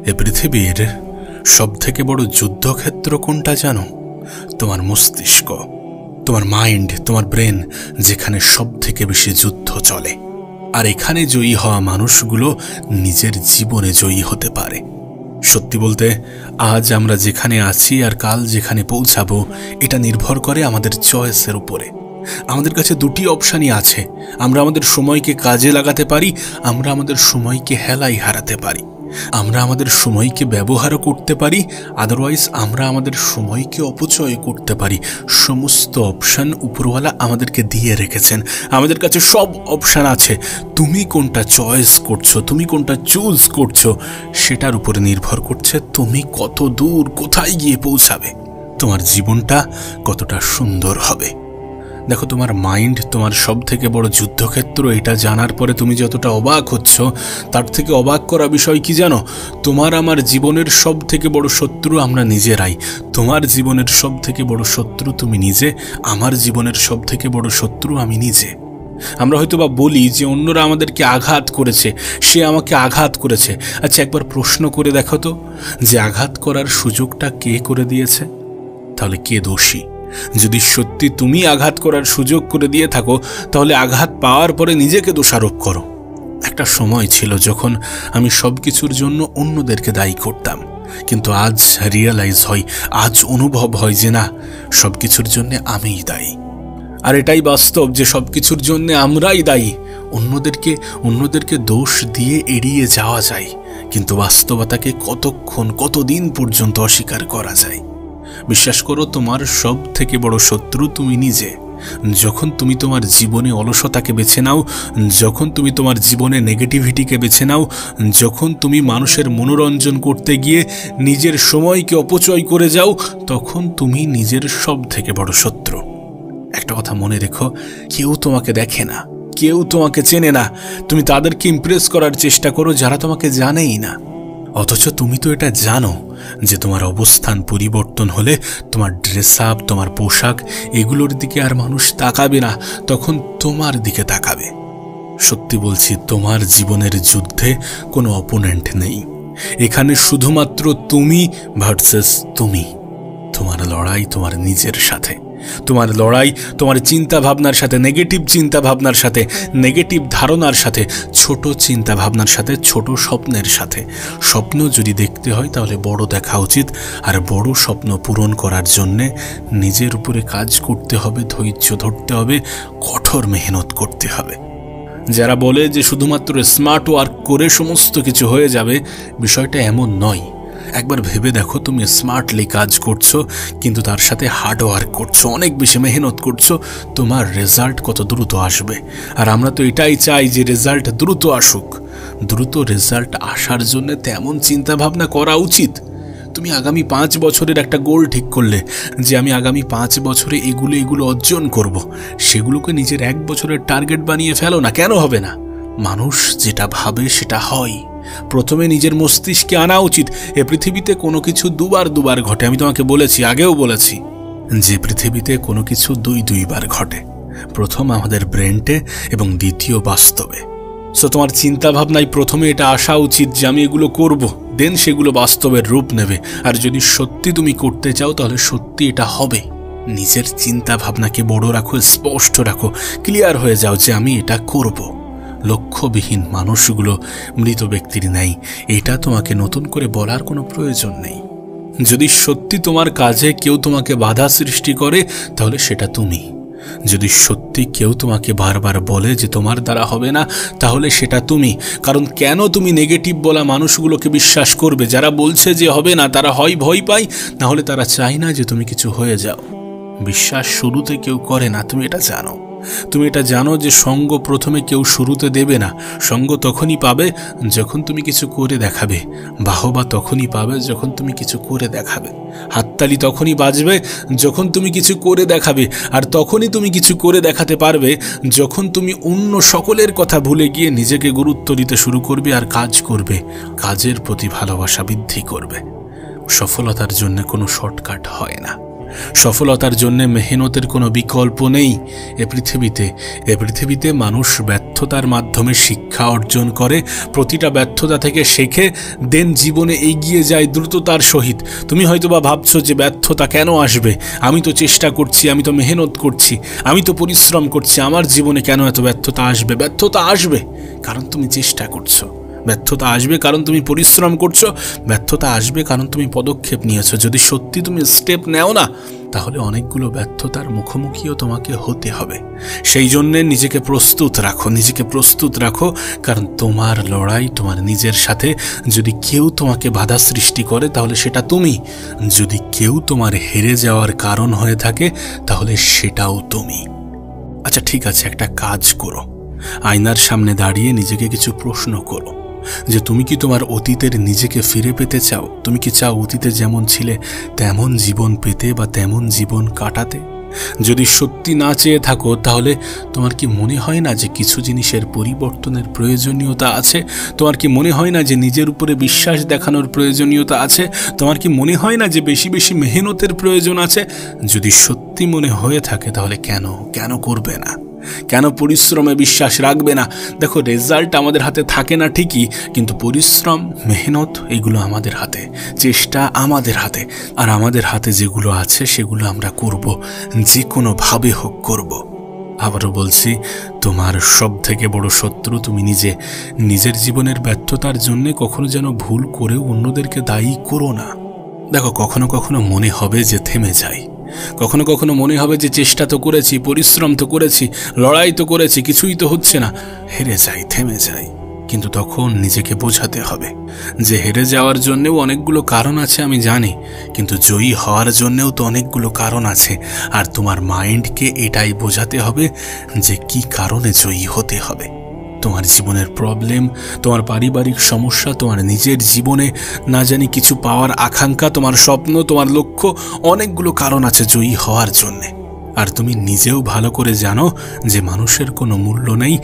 এ পৃথিবীর সবথেকে বড় যুদ্ধক্ষেত্র কোনটা জানো? তোমার মস্তিষ্ক, তোমার মাইন্ড, তোমার ব্রেন, যেখানে সবথেকে বেশি যুদ্ধ চলে। আর এখানে জয়ী হওয়া মানুষগুলো নিজের জীবনে জয়ী হতে পারে। সত্যি বলতে, আজ আমরা যেখানে আছি আর কাল যেখানে পৌঁছাবো, এটা নির্ভর করে আমাদের চয়েসের উপরে। আমাদের কাছে দুটি অপশানই আছে। আমরা আমাদের সময়কে কাজে লাগাতে পারি, আমরা আমাদের সময়কে হেলায় হারাতে পারি। আমরা আমাদের সময়কে ব্যবহারও করতে পারি, আদারওয়াইজ আমরা আমাদের সময়কে অপচয় করতে পারি। সমস্ত অপশান উপরওয়ালা আমাদেরকে দিয়ে রেখেছেন। আমাদের কাছে সব অপশান আছে। তুমি কোনটা চয়েস করছো, তুমি কোনটা চুজ করছো, সেটার উপরে নির্ভর করছে তুমি কত দূর, কোথায় গিয়ে পৌঁছাবে, তোমার জীবনটা কতটা সুন্দর হবে। দেখো, তোমার মাইন্ড তোমার সব থেকে বড় যুদ্ধক্ষেত্র। এটা জানার পরে তুমি যতটা অবাক হচ্ছ, তার থেকে অবাক করা বিষয় কি জানো? তোমার আমার জীবনের সব থেকে বড় শত্রু আমরা নিজেরাই। তোমার জীবনের সব থেকে বড় শত্রু তুমি নিজে, আমার জীবনের সব থেকে বড় শত্রু আমি নিজে। আমরা হয়তোবা বলি যে অন্যরা আমাদেরকে আঘাত করেছে, সে আমাকে আঘাত করেছে। আচ্ছা, একবার প্রশ্ন করে দেখো তো, যে আঘাত করার সুযোগটা কে করে দিয়েছে? তাহলে কে দোষী? যদি সত্যি তুমি আঘাত করার সুযোগ করে দিয়ে থাকো, তাহলে আঘাত পাওয়ার পরে নিজেকে দোষারোপ করো। একটা সময় ছিল যখন আমি সব কিছুর জন্য অন্যদেরকে দায়ী করতাম, কিন্তু আজ রিয়েলাইজ হয়, আজ অনুভব হয় যে না, সব কিছুর জন্য আমিই দায়ী। আর এটাই বাস্তব যে সব কিছুর জন্য আমরাই দায়ী। অন্যদেরকে দোষ দিয়ে এড়িয়ে যাওয়া যায়, কিন্তু বাস্তবতাকে কতদিন পর্যন্ত অস্বীকার করা যায়? বিশ্বাস করো, তোমার সব থেকে বড় শত্রু তুমি নিজে। যখন তুমি তোমার জীবনে অলসতাকে বেছে নাও, যখন তুমি তোমার জীবনে নেগেটিভিটিকে বেছে নাও, যখন তুমি মানুষের মনোরঞ্জন করতে গিয়ে নিজের সময়কে অপচয় করে যাও, তখন তুমি নিজের সব থেকে বড় শত্রু। একটা কথা মনে রেখো, কেউ তোমাকে দেখে না, কেউ তোমাকে চেনে না। তুমি তাদেরকে ইমপ্রেস করার চেষ্টা করো যারা তোমাকে জানেই না। অথচ তুমি তো এটা জানো যে তোমার অবস্থান পরিবর্তন হলে তোমার ড্রেস আপ, তোমার পোশাক, এগুলোর দিকে আর মানুষ তাকাবে না, তখন তোমার দিকে তাকাবে। সত্যি বলছি, তোমার জীবনের যুদ্ধে কোনো অপোনেন্ট নেই। এখানে শুধুমাত্র তুমি ভার্সেস তুমি। তোমার লড়াই তোমার নিজের সাথে, তোমার লড়াই তোমার চিন্তা ভাবনার সাথে, নেগেটিভ চিন্তা ভাবনার সাথে, নেগেটিভ ধারণার সাথে, ছোট চিন্তা ভাবনার সাথে, ছোট স্বপ্নের সাথে। স্বপ্ন যদি দেখতে হয় তাহলে বড় দেখা উচিত, আর বড় স্বপ্ন পূরণ করার জন্যে নিজের উপরে কাজ করতে হবে, ধৈর্য ধরতে হবে, কঠোর মেহনত করতে হবে। যারা বলে যে শুধুমাত্র স্মার্ট ওয়ার্ক করে সমস্ত কিছু হয়ে যাবে, বিষয়টা এমন নয়। একবার ভেবে দেখো, তুমি স্মার্টলি কাজ করছো, কিন্তু তার সাথে হার্ড ওয়ার্ক করছো, অনেক বেশি মেহনত করছো, তোমার রেজাল্ট কত দ্রুত আসবে। আর আমরা তো এটাই চাই যে রেজাল্ট দ্রুত আসুক। দ্রুত রেজাল্ট আসার জন্য তেমন চিন্তা ভাবনা করা উচিত। তুমি আগামী 5 বছরের একটা গোল ঠিক করলে যে আমি আগামী 5 বছরে এগুলো অর্জন করব, সেগুলোকে নিজের 1 বছরের টার্গেট বানিয়ে ফেলো না। কেন হবে না? মানুষ যেটা ভাবে সেটা হয়। প্রথমে নিজের মস্তিষ্কে আনা উচিত। এ পৃথিবীতে কোনো কিছু দুবার ঘটে। আমি তোমাকে বলেছি, আগেও বলেছি, যে পৃথিবীতে কোনো কিছু দুইবার ঘটে। প্রথম আমাদের ব্রেনটে এবং দ্বিতীয় বাস্তবে। সো তোমার চিন্তা ভাবনায় প্রথমে এটা আসা উচিত যে আমি এগুলো করব, দেন সেগুলো বাস্তবের রূপ নেবে। আর যদি সত্যি তুমি করতে চাও, তাহলে সত্যি এটা হবে। নিজের চিন্তা ভাবনাকে বড় রাখো, স্পষ্ট রাখো, ক্লিয়ার হয়ে যাও যে আমি এটা করব। লক্ষ্যবিহীন মানুষগুলো মৃত ব্যক্তির ন্যায়। এটা তোমাকে নতুন করে বলার কোনো প্রয়োজন নেই। যদি সত্যি তোমার কাজে কেউ তোমাকে বাধা সৃষ্টি করে, তাহলে সেটা তুমি। যদি সত্যি কেউ তোমাকে বারবার বলে যে তোমার দ্বারা হবে না, তাহলে সেটা তুমি। কারণ কেন তুমি নেগেটিভ বলা মানুষগুলোকে বিশ্বাস করবে? যারা বলছে যে হবে না, তারা হয় ভয় পায়, না হলে তারা চায় না যে তুমি কিছু হয়ে যাও। বিশ্বাস শুরুতে কেউ করে না, তুমি এটা জানো। তুমি এটা জানো যে সঙ্গ প্রথমে কেউ শুরুতে দেবে না। সঙ্গ তখনই পাবে যখন তুমি কিছু করে দেখাবে। বাহবা তখনই পাবে যখন তুমি কিছু করে দেখাবে। হাততালি তখনই বাজবে যখন তুমি কিছু করে দেখাবে। আর তখনই তুমি কিছু করে দেখাতে পারবে যখন তুমি অন্য সকলের কথা ভুলে গিয়ে নিজেকে গুরুত্ব দিতে শুরু করবে আর কাজ করবে, কাজের প্রতি ভালোবাসা বৃদ্ধি করবে। সফলতার জন্য কোনো শর্টকাট হয় না। সফলতার জন্য মেহনতের কোনো বিকল্প নেই। এ পৃথিবীতে মানুষ ব্যর্থ ব্যর্থতার মাধ্যমে শিক্ষা অর্জন করে, প্রতিটা ব্যর্থতা থেকে শেখে, দেন জীবনে এগিয়ে যায় দ্রুততার সহিত। তুমি হয়তোবা ভাবছো যে ব্যর্থতা কেন আসবে, আমি তো চেষ্টা করছি, আমি তো মেহনত করছি, আমি তো পরিশ্রম করছি, আমার জীবনে কেন এত ব্যর্থতা আসবে? ব্যর্থতা আসবে কারণ তুমি চেষ্টা করছো, ব্যর্থতা আসবে কারণ তুমি পরিশ্রম করছো, ব্যর্থতা আসবে কারণ তুমি পদক্ষেপ নিয়েছো। যদি সত্যি তুমি স্টেপ নেও না, তাহলে অনেকগুলো ব্যর্থতার মুখোমুখিও তোমাকে হতে হবে। সেই জন্যে নিজেকে প্রস্তুত রাখো, নিজেকে প্রস্তুত রাখো, কারণ তোমার লড়াই তোমার নিজের সাথে। যদি কেউ তোমাকে বাধা সৃষ্টি করে তাহলে সেটা তুমি, যদি কেউ তোমার হেরে যাওয়ার কারণ হয়ে থাকে তাহলে সেটাও তুমি। আচ্ছা ঠিক আছে, একটা কাজ করো, আয়নার সামনে দাঁড়িয়ে নিজেকে কিছু প্রশ্ন করো যে তুমি কি তোমার অতীতের নিজেকে ফিরে পেতে চাও? তুমি কি চাও অতীতে যেমন ছিলে তেমন জীবন পেতে বা তেমন জীবন কাটাতে? যদি সত্যি না চেয়ে থাকো তাহলে তোমার কি মনে হয় না যে কিছু জিনিসের পরিবর্তনের প্রয়োজনীয়তা আছে? তোমার কি মনে হয় না যে নিজের উপরে বিশ্বাস দেখানোর প্রয়োজনীয়তা আছে? তোমার কি মনে হয় না যে বেশি বেশি মেহনতের প্রয়োজন আছে? যদি সত্যি মনে হয়ে থাকে তাহলে কেন করবে না? কেন পরিশ্রমে বিশ্বাস রাখবে না? দেখো, রেজাল্ট আমাদের হাতে থাকে না ঠিকই, কিন্তু পরিশ্রম, মেহনত এগুলো আমাদের হাতে, চেষ্টা আমাদের হাতে। আর আমাদের হাতে যেগুলো আছে সেগুলো আমরা করব, যে কোনোভাবে হোক করব। আবারও বলছি, তোমার সব থেকে বড় শত্রু তুমি নিজে। নিজের জীবনের ব্যর্থতার জন্য কখনো যেন ভুল করেও অন্যদেরকে দায়ী করো না। দেখো, কখনো কখনো মনে হবে যে থেমে যাই, কখনো কখনো মনে হবে যে চেষ্টা তো করেছি, পরিশ্রম তো করেছি, লড়াই তো করেছি, কিছুই তো হচ্ছে না, হেরে যাই, থেমে যাই। কিন্তু তখন নিজেকে বোঝাতে হবে যে হেরে যাওয়ার জন্যেও অনেকগুলো কারণ আছে আমি জানি, কিন্তু জয়ী হওয়ার জন্যেও তো অনেকগুলো কারণ আছে। আর তোমার মাইন্ডকে এটাই বোঝাতে হবে যে কি কারণে জয়ী হতে হবে। তোমার জীবনের প্রবলেম, তোমার পারিবারিক সমস্যা, তোমার নিজের জীবনে না জানি কিছু পাওয়ার আকাঙ্ক্ষা, তোমার স্বপ্ন, তোমার লক্ষ্য, অনেকগুলো কারণ আছে জয়ী হওয়ার জন্যে। আর তুমি নিজেও ভালো করে জানো যে মানুষের কোনো মূল্য নেই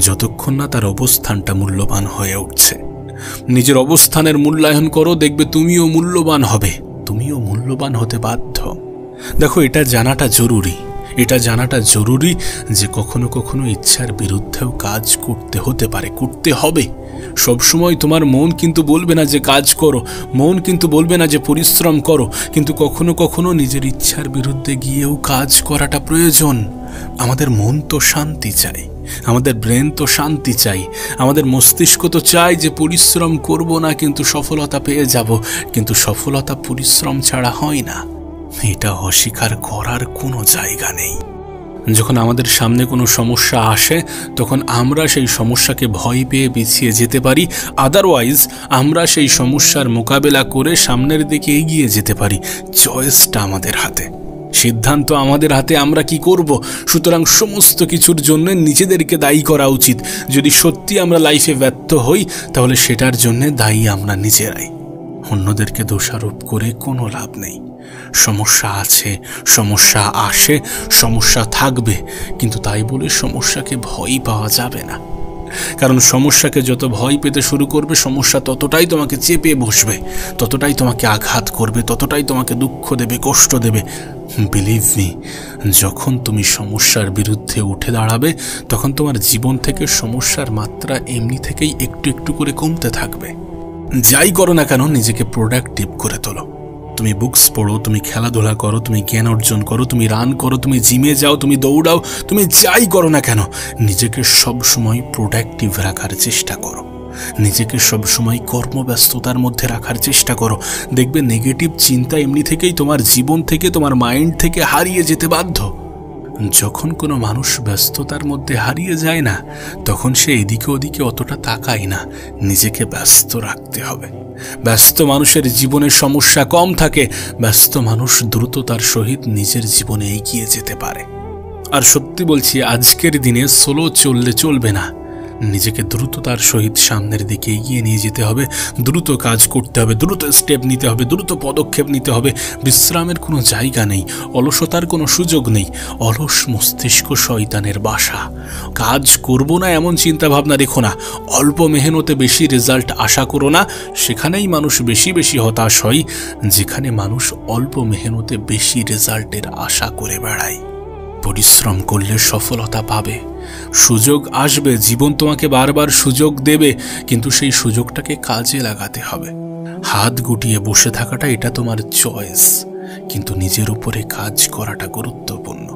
যতক্ষণ না তার অবস্থানটা মূল্যবান হয়ে উঠছে। নিজের অবস্থানের মূল্যায়ন করো, দেখবে তুমিও মূল্যবান হবে, তুমিও মূল্যবান হতে বাধ্য। দেখো, এটা জানাটা জরুরি যে কখনো কখনো ইচ্ছার বিরুদ্ধেও কাজ করতে হতে পারে, করতে হবে। সবসময় তোমার মন কিন্তু বলবে না যে কাজ করো, মন কিন্তু বলবে না যে পরিশ্রম করো, কিন্তু কখনো কখনো নিজের ইচ্ছার বিরুদ্ধে গিয়েও কাজ করাটা প্রয়োজন। আমাদের মন তো শান্তি চাই, আমাদের ব্রেন তো শান্তি চাই, আমাদের মস্তিষ্ক তো চাই যে পরিশ্রম করব না কিন্তু সফলতা পেয়ে যাব, কিন্তু সফলতা পরিশ্রম ছাড়া হয় না। এটা অস্বীকার করার কোনো জায়গা নেই। যখন আমাদের সামনে কোনো সমস্যা আসে তখন আমরা সেই সমস্যাকে ভয় পেয়ে পিছিয়ে যেতে পারি, আদারওয়াইজ আমরা সেই সমস্যার মোকাবেলা করে সামনের দিকে এগিয়ে যেতে পারি। চয়েসটা আমাদের হাতে, সিদ্ধান্ত আমাদের হাতে, আমরা কি করব। সুতরাং সমস্ত কিছুর জন্য নিজেদেরকে দায়ী করা উচিত। যদি সত্যি আমরা লাইফে ব্যর্থ হই তাহলে সেটার জন্য দায়ী আমরা নিজেরাই। অন্যদেরকে দোষারোপ করে কোনো লাভ নেই। সমস্যা আছে, সমস্যা আসে, সমস্যা থাকবে, কিন্তু তাই বলে সমস্যাকে ভয় পাওয়া যাবে না। কারণ সমস্যাকে যত ভয় পেতে শুরু করবে, সমস্যা ততটাই তোমাকে চেপে বসবে, ততটাই তোমাকে আঘাত করবে, ততটাই তোমাকে দুঃখ দেবে, কষ্ট দেবে। বিলিভ মি, যখন তুমি সমস্যার বিরুদ্ধে উঠে দাঁড়াবে তখন তোমার জীবন থেকে সমস্যার মাত্রা এমনি থেকেই একটু একটু করে কমতে থাকবে। যাই করো না কেন, নিজেকে প্রোডাক্টিভ করে তোলো। তুমি বুকস পড়ো, তুমি খেলাধুলা করো, তুমি জ্ঞান অর্জন করো, তুমি রান করো, তুমি জিমে যাও, তুমি দৌড়াও, তুমি যাই করো না কেন, নিজেকে সবসময় প্রোডাক্টিভ রাখার চেষ্টা করো। নিজেকে সবসময় কর্মব্যস্ততার মধ্যে রাখার চেষ্টা করো। দেখবে নেগেটিভ চিন্তা এমনি থেকেই তোমার জীবন থেকে, তোমার মাইন্ড থেকে হারিয়ে যেতে বাধ্য। যখন কোনো মানুষ ব্যস্ততার মধ্যে হারিয়ে যায় না, তখন সে এদিকে ওদিকে অতটা তাকায় না। নিজেকে ব্যস্ত রাখতে হবে। ব্যস্ত মানুষের জীবনে সমস্যা কম থাকে, ব্যস্ত মানুষ দ্রুততার সহিত নিজের জীবনে এগিয়ে যেতে পারে। আর সত্যি বলছি, আজকের দিনে স্লো চললে চলবে না। নিজেকে দ্রুততার সহিত সামনের দিকে এগিয়ে নিয়ে যেতে হবে, দ্রুত কাজ করতে হবে, দ্রুত স্টেপ নিতে হবে, দ্রুত পদক্ষেপ নিতে হবে। বিশ্রামের কোনো জায়গা নেই, অলসতার কোনো সুযোগ নেই। অলস মস্তিষ্ক শয়তানের বাসা। কাজ করব না এমন চিন্তা ভাবনা রেখো না, অল্প মেহনতে বেশি রেজাল্ট আশা করো না। সেখানেই মানুষ বেশি বেশি হতাশ হয়, যেখানে মানুষ অল্প মেহনতে বেশি রেজাল্টের আশা করে বেড়ায়। পরিশ্রম করলে সফলতা পাবে, সুযোগ আসবে, জীবন তোমাকে বারবার সুযোগ দেবে, কিন্তু সেই সুযোগটাকে কাজে লাগাতে হবে। হাত গুটিয়ে বসে থাকাটা এটা তোমার চয়েস, কিন্তু নিজের উপরে কাজ করাটা গুরুত্বপূর্ণ।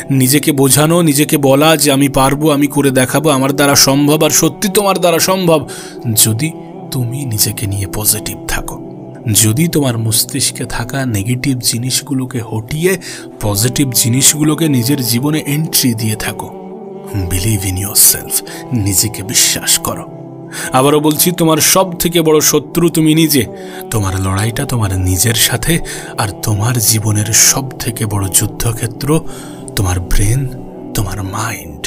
নিজেকে বোঝানো, নিজেকে বলা যে আমি পারবো, আমি করে দেখাবো, আমার দ্বারা সম্ভব, আর সত্যি তোমার দ্বারা সম্ভব যদি তুমি নিজেকে নিয়ে পজিটিভ থাকো। যদি তোমার মস্তিষ্কে থাকা নেগেটিভ জিনিসগুলোকে হটিয়ে পজিটিভ জিনিসগুলোকে নিজের জীবনে এন্ট্রি দিয়ে থাকো। বিলিভ ইন ইয়োরসেলফ, নিজেকে বিশ্বাস করো। আবারও বলছি, তোমার সব থেকে বড় শত্রু তুমি নিজে। তোমার লড়াইটা তোমার নিজের সাথে, আর তোমার জীবনের সব থেকে বড় যুদ্ধক্ষেত্র তোমার ব্রেন, তোমার মাইন্ড।